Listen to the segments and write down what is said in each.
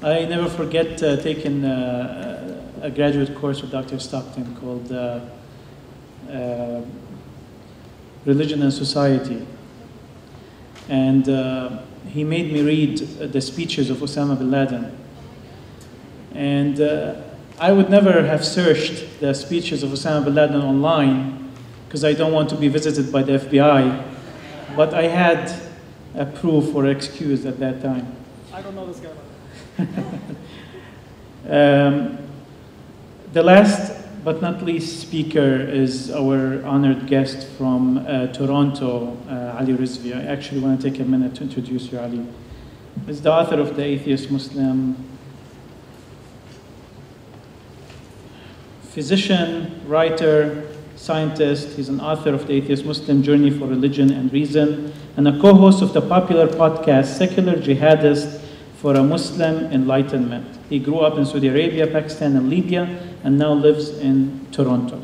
I never forget taking a graduate course with Dr. Stockton called Religion and Society. And he made me read the speeches of Osama bin Laden. And I would never have searched the speeches of Osama bin Laden online because I don't want to be visited by the FBI. But I had a proof or excuse at that time. I don't know this guy. The last but not least speaker is our honored guest from Toronto, Ali Rizvi. I actually want to take a minute to introduce you, Ali. He's the author of The Atheist Muslim, physician, writer, scientist. He's an author of The Atheist Muslim Journey for Religion and Reason, and a co-host of the popular podcast Secular Jihadist for a Muslim Enlightenment. He grew up in Saudi Arabia, Pakistan, and Libya, and now lives in Toronto.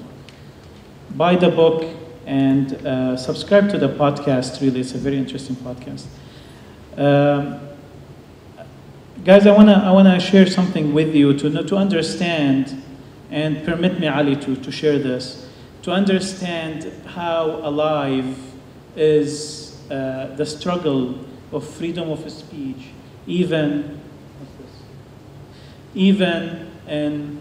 Buy the book and subscribe to the podcast, really. It's a very interesting podcast. Guys, I wanna share something with you to understand, and permit me, Ali, to share this, to understand how alive is the struggle of freedom of speech, even in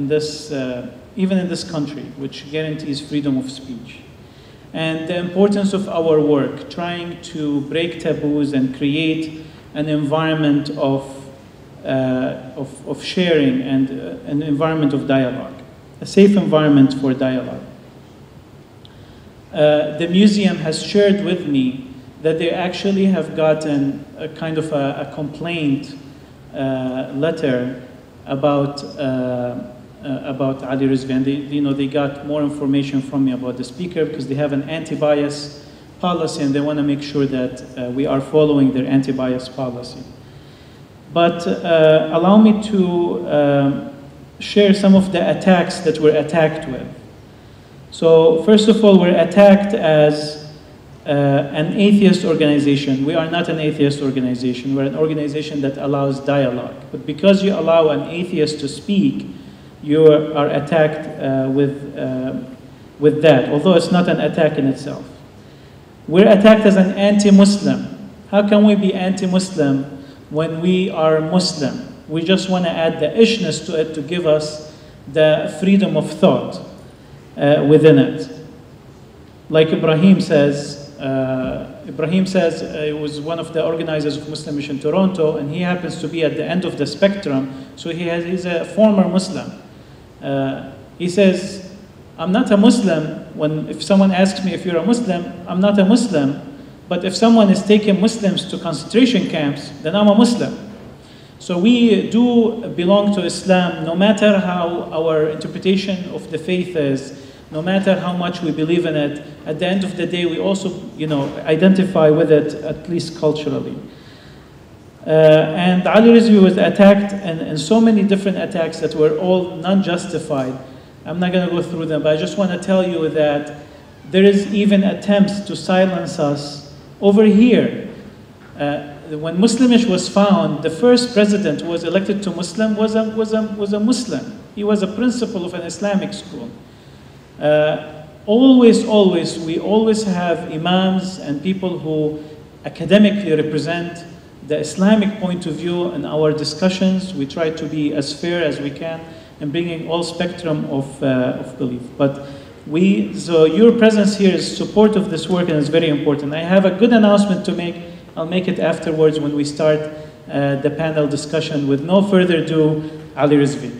this country, which guarantees freedom of speech, and the importance of our work, trying to break taboos and create an environment of sharing and an environment of dialogue, a safe environment for dialogue. The museum has shared with me that they actually have gotten a kind of a complaint letter about Ali Rizvi, and they got more information from me about the speaker because they have an anti-bias policy and they want to make sure that we are following their anti-bias policy. But allow me to share some of the attacks that we're attacked with. So first of all, we're attacked as an atheist organization. We are not an atheist organization. We're an organization that allows dialogue. But because you allow an atheist to speak, you are attacked with that, although it's not an attack in itself. We're attacked as an anti-Muslim. How can we be anti-Muslim when we are Muslim? We just want to add the ishness to it to give us the freedom of thought within it. Like Ibrahim says, he was one of the organizers of Muslim Mission Toronto, and he happens to be at the end of the spectrum, so he's a former Muslim. He says, I'm not a Muslim. If someone asks me if you're a Muslim, I'm not a Muslim, but if someone is taking Muslims to concentration camps, then I'm a Muslim. So we do belong to Islam, no matter how our interpretation of the faith is, no matter how much we believe in it. At the end of the day, we also, identify with it, at least culturally. And Ali Rizvi was attacked, and so many different attacks that were all non-justified. I'm not going to go through them, but I just want to tell you that there is even attempts to silence us over here. When Muslimish was found, the first president who was elected to Muslim was a Muslim. He was a principal of an Islamic school. We always have imams and people who academically represent the Islamic point of view in our discussions. We try to be as fair as we can and bringing all spectrum of belief. So your presence here is support of this work, and it's very important. I have a good announcement to make. I'll make it afterwards when we start the panel discussion. With no further ado, Ali Rizvi.